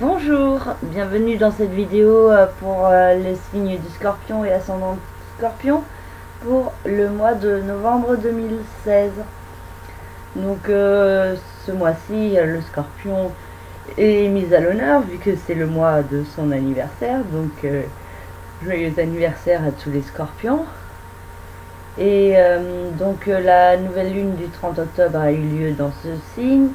Bonjour, bienvenue dans cette vidéo pour le signe du Scorpion et ascendant Scorpion pour le mois de novembre 2016. Donc ce mois-ci, le Scorpion est mis à l'honneur vu que c'est le mois de son anniversaire. Donc joyeux anniversaire à tous les Scorpions. Et donc la nouvelle lune du 30 octobre a eu lieu dans ce signe.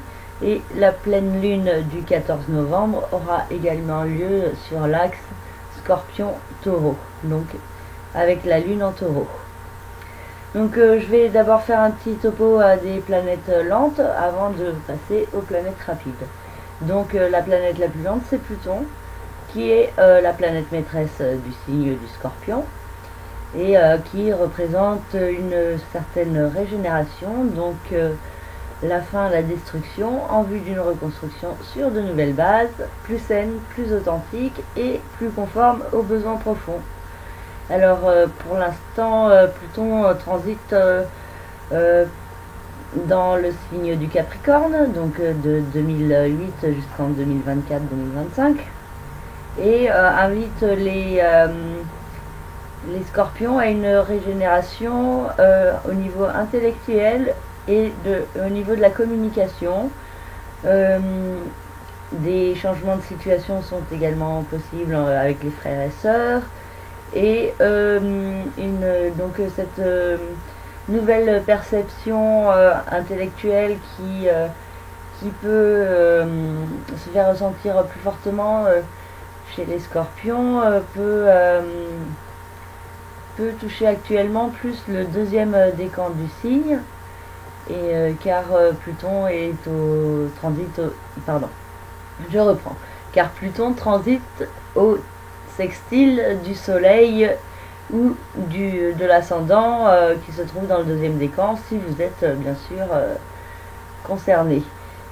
Et la pleine lune du 14 novembre aura également lieu sur l'axe Scorpion-Taureau, donc avec la lune en Taureau. Donc je vais d'abord faire un petit topo des planètes lentes avant de passer aux planètes rapides. Donc la planète la plus lente, c'est Pluton, qui est la planète maîtresse du signe du Scorpion et qui représente une certaine régénération, donc la fin, la destruction, en vue d'une reconstruction sur de nouvelles bases, plus saines, plus authentiques et plus conformes aux besoins profonds. Alors pour l'instant, Pluton transite dans le signe du Capricorne, donc de 2008 jusqu'en 2024-2025, et invite les Scorpions à une régénération au niveau intellectuel et au niveau de la communication. Des changements de situation sont également possibles avec les frères et sœurs, et donc cette nouvelle perception intellectuelle qui peut se faire ressentir plus fortement chez les Scorpions peut toucher actuellement plus le deuxième décan du signe. Et car Pluton est au transit car Pluton transite au sextile du Soleil ou de l'ascendant qui se trouve dans le deuxième décan si vous êtes bien sûr concerné.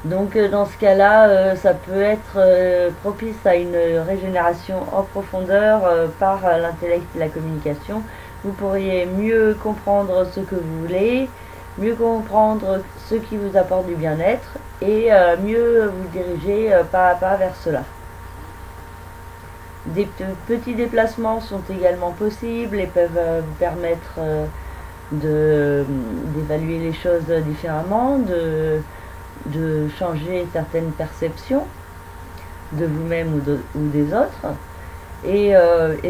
Donc dans ce cas-là, ça peut être propice à une régénération en profondeur par l'intellect et la communication. Vous pourriez mieux comprendre ce que vous voulez, mieux comprendre ce qui vous apporte du bien-être et mieux vous diriger pas à pas vers cela. Des petits déplacements sont également possibles et peuvent vous permettre d'évaluer les choses différemment, de changer certaines perceptions de vous-même ou des autres. Et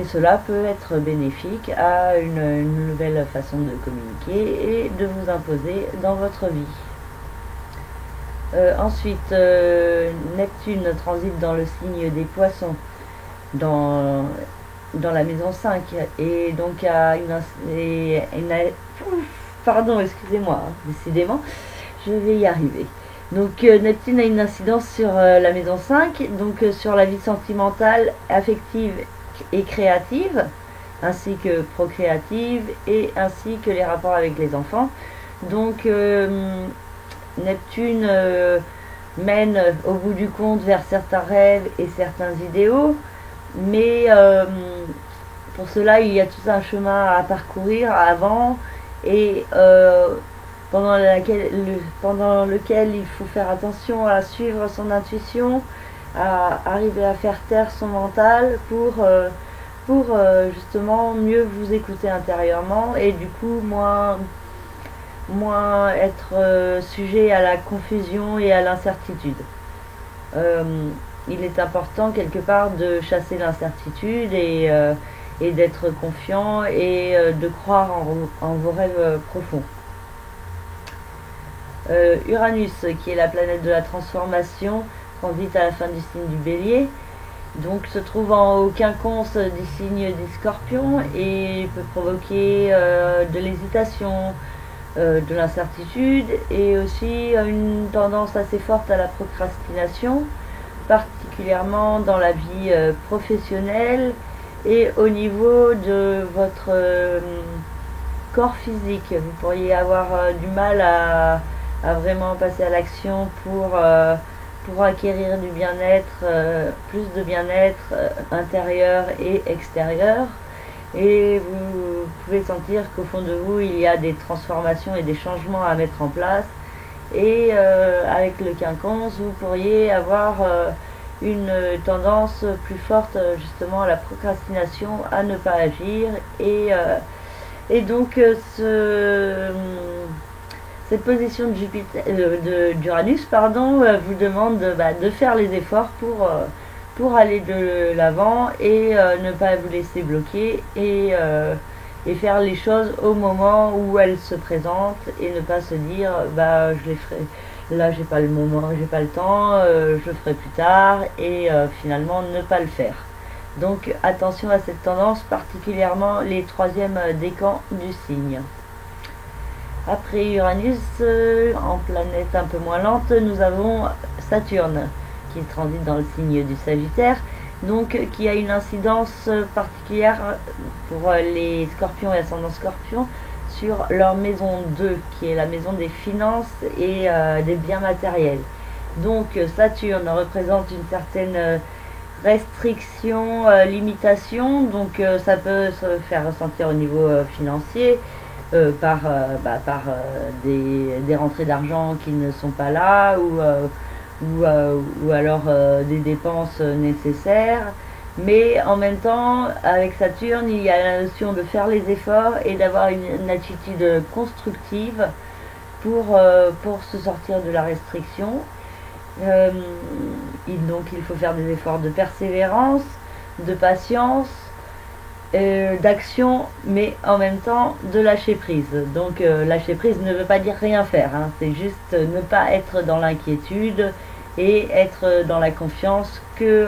cela peut être bénéfique à une nouvelle façon de communiquer et de vous imposer dans votre vie. Ensuite, Neptune transite dans le signe des Poissons, dans la maison 5, et donc pardon, excusez-moi, décidément, je vais y arriver. Donc Neptune a une incidence sur la maison 5, donc sur la vie sentimentale, affective et créative, ainsi que procréative, et ainsi que les rapports avec les enfants. Donc Neptune mène au bout du compte vers certains rêves et certains idéaux, mais pour cela il y a tout un chemin à parcourir avant et pendant lequel il faut faire attention à suivre son intuition, à arriver à faire taire son mental pour justement mieux vous écouter intérieurement et du coup moins être sujet à la confusion et à l'incertitude. Il est important quelque part de chasser l'incertitude et d'être confiant et de croire en vos rêves profonds. Uranus, qui est la planète de la transformation, transite à la fin du signe du Bélier, donc se trouvant au quinconce du signe du Scorpion et peut provoquer de l'hésitation, de l'incertitude et aussi une tendance assez forte à la procrastination, particulièrement dans la vie professionnelle et au niveau de votre corps physique. Vous pourriez avoir du mal à vraiment passer à l'action pour acquérir du bien-être, plus de bien-être intérieur et extérieur. Et vous pouvez sentir qu'au fond de vous, il y a des transformations et des changements à mettre en place. Et avec le quinconce, vous pourriez avoir une tendance plus forte justement à la procrastination, à ne pas agir, et donc cette position de Jupiter, d'Uranus, pardon, vous demande de faire les efforts pour aller de l'avant et ne pas vous laisser bloquer, et faire les choses au moment où elles se présentent, et ne pas se dire je les ferai là, j'ai pas le moment, j'ai pas le temps, je le ferai plus tard, et finalement ne pas le faire. Donc attention à cette tendance, particulièrement les troisièmes décans du signe. Après Uranus, en planète un peu moins lente, nous avons Saturne qui transite dans le signe du Sagittaire, donc qui a une incidence particulière pour les scorpions et ascendants scorpions sur leur maison 2, qui est la maison des finances et des biens matériels. Donc Saturne représente une certaine restriction, limitation, donc ça peut se faire ressentir au niveau financier, par des rentrées d'argent qui ne sont pas là, ou alors des dépenses nécessaires. Mais en même temps, avec Saturne, il y a la notion de faire les efforts et d'avoir une attitude constructive pour se sortir de la restriction. Donc il faut faire des efforts de persévérance, de patience, d'action, mais en même temps de lâcher prise. Donc lâcher prise ne veut pas dire rien faire, hein, c'est juste ne pas être dans l'inquiétude et être dans la confiance que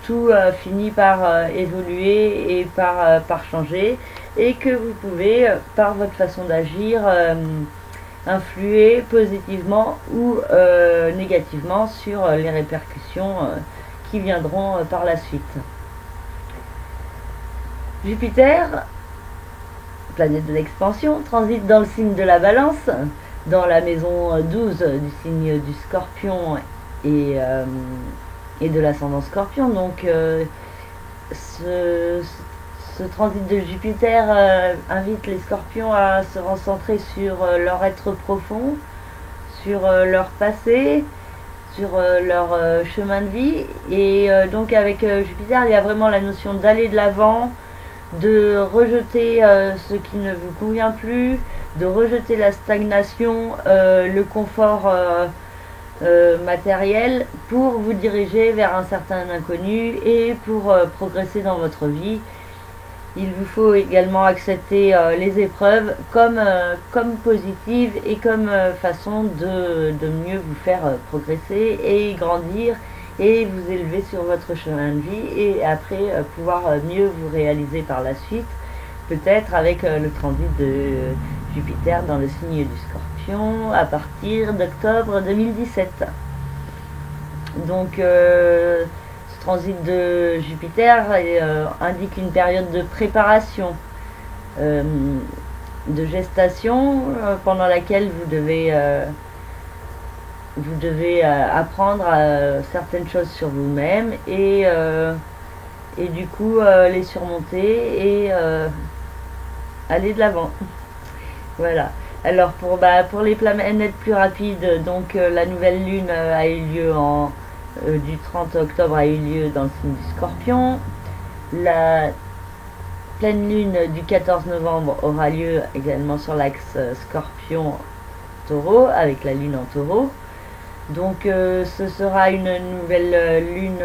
tout finit par évoluer et par changer, et que vous pouvez, par votre façon d'agir, influer positivement ou négativement sur les répercussions qui viendront par la suite. Jupiter, planète de l'expansion, transite dans le signe de la Balance, dans la maison 12 du signe du Scorpion et de l'ascendant Scorpion. Donc ce transit de Jupiter invite les Scorpions à se recentrer sur leur être profond, sur leur passé, sur leur chemin de vie. Et donc avec Jupiter, il y a vraiment la notion d'aller de l'avant, de rejeter ce qui ne vous convient plus, de rejeter la stagnation, le confort matériel, pour vous diriger vers un certain inconnu et pour progresser dans votre vie. Il vous faut également accepter les épreuves comme positives et comme façon de mieux vous faire progresser et grandir et vous élever sur votre chemin de vie, et après pouvoir mieux vous réaliser par la suite, peut-être avec le transit de Jupiter dans le signe du Scorpion à partir d'octobre 2017. Donc ce transit de Jupiter indique une période de préparation, de gestation, pendant laquelle vous devez apprendre certaines choses sur vous-même, et du coup les surmonter et aller de l'avant. Voilà. Alors pour les planètes plus rapides, donc la nouvelle lune a eu lieu du 30 octobre a eu lieu dans le signe du Scorpion. La pleine lune du 14 novembre aura lieu également sur l'axe Scorpion-Taureau, avec la lune en Taureau. Donc ce sera une nouvelle lune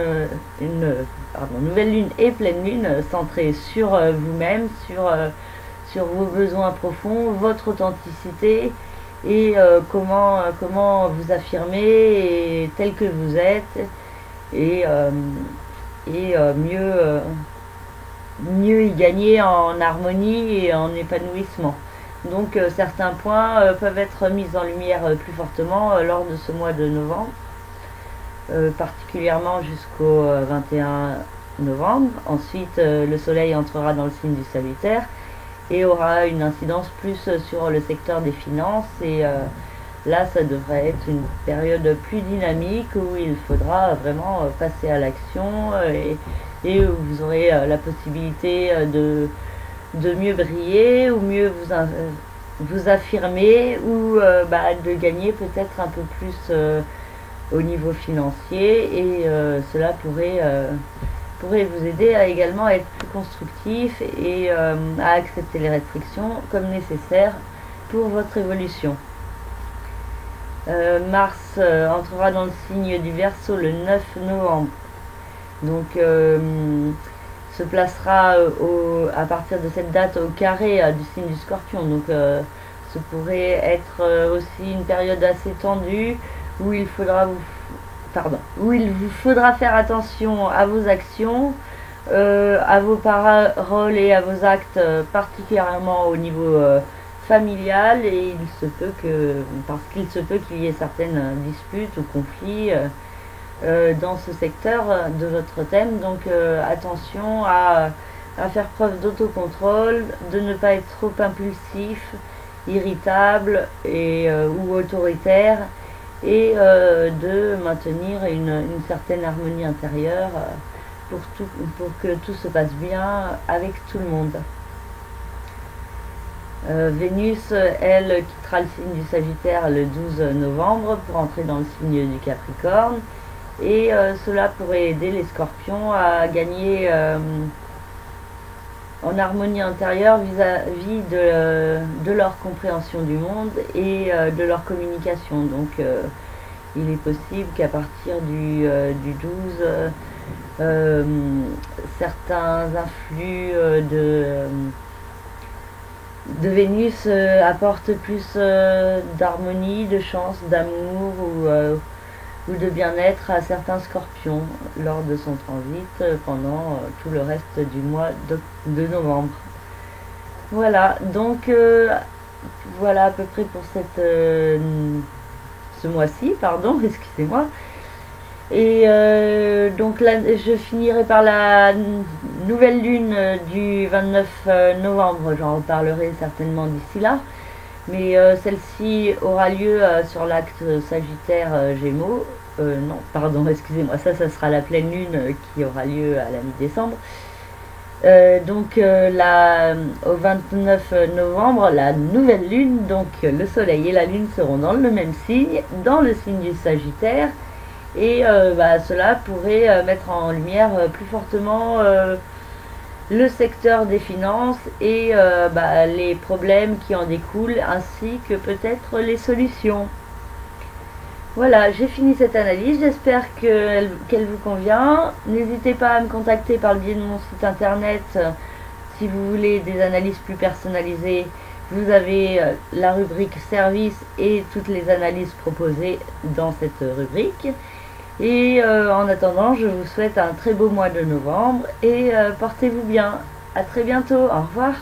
et pleine lune centrée sur vous-même, sur vos besoins profonds, votre authenticité, et comment vous affirmer et tel que vous êtes, et mieux y gagner en harmonie et en épanouissement. Donc certains points peuvent être mis en lumière plus fortement lors de ce mois de novembre, particulièrement jusqu'au 21 novembre. Ensuite le soleil entrera dans le signe du Sagittaire et aura une incidence plus sur le secteur des finances, et là ça devrait être une période plus dynamique où il faudra vraiment passer à l'action, et où vous aurez la possibilité de mieux briller, ou mieux vous affirmer, ou de gagner peut-être un peu plus au niveau financier, et cela pourrait vous aider à également être plus constructif et à accepter les restrictions comme nécessaire pour votre évolution. Mars entrera dans le signe du Verseau le 9 novembre. Donc se placera à partir de cette date au carré du signe du Scorpion. Donc ce pourrait être aussi une période assez tendue où il vous faudra faire attention à vos actions, à vos paroles et à vos actes, particulièrement au niveau familial, et parce qu'il se peut qu'il y ait certaines disputes ou conflits dans ce secteur de votre thème. Donc attention à faire preuve d'autocontrôle, de ne pas être trop impulsif, irritable ou autoritaire, et de maintenir une certaine harmonie intérieure pour que tout se passe bien avec tout le monde. Vénus, elle, quittera le signe du Sagittaire le 12 novembre pour entrer dans le signe du Capricorne, et cela pourrait aider les Scorpions à gagner en harmonie intérieure vis-à-vis de leur compréhension du monde et de leur communication. Donc il est possible qu'à partir du 12, certains influx de Vénus apportent plus d'harmonie, de chance, d'amour ou de bien-être à certains Scorpions lors de son transit pendant tout le reste du mois de novembre. Voilà, donc voilà à peu près pour ce mois-ci, pardon, excusez-moi. Et donc là, je finirai par la nouvelle lune du 29 novembre, j'en reparlerai certainement d'ici là. Mais celle-ci aura lieu sur l'axe Sagittaire Gémeaux. Non, pardon, excusez-moi, ça sera la pleine lune qui aura lieu à la mi-décembre. Donc au 29 novembre, la nouvelle lune, donc le soleil et la lune seront dans le même signe, dans le signe du Sagittaire. Et cela pourrait mettre en lumière plus fortement le secteur des finances et les problèmes qui en découlent, ainsi que peut-être les solutions. Voilà, j'ai fini cette analyse, j'espère qu'elle vous convient. N'hésitez pas à me contacter par le biais de mon site internet si vous voulez des analyses plus personnalisées. Vous avez la rubrique service et toutes les analyses proposées dans cette rubrique. Et en attendant, je vous souhaite un très beau mois de novembre et portez-vous bien. À très bientôt. Au revoir.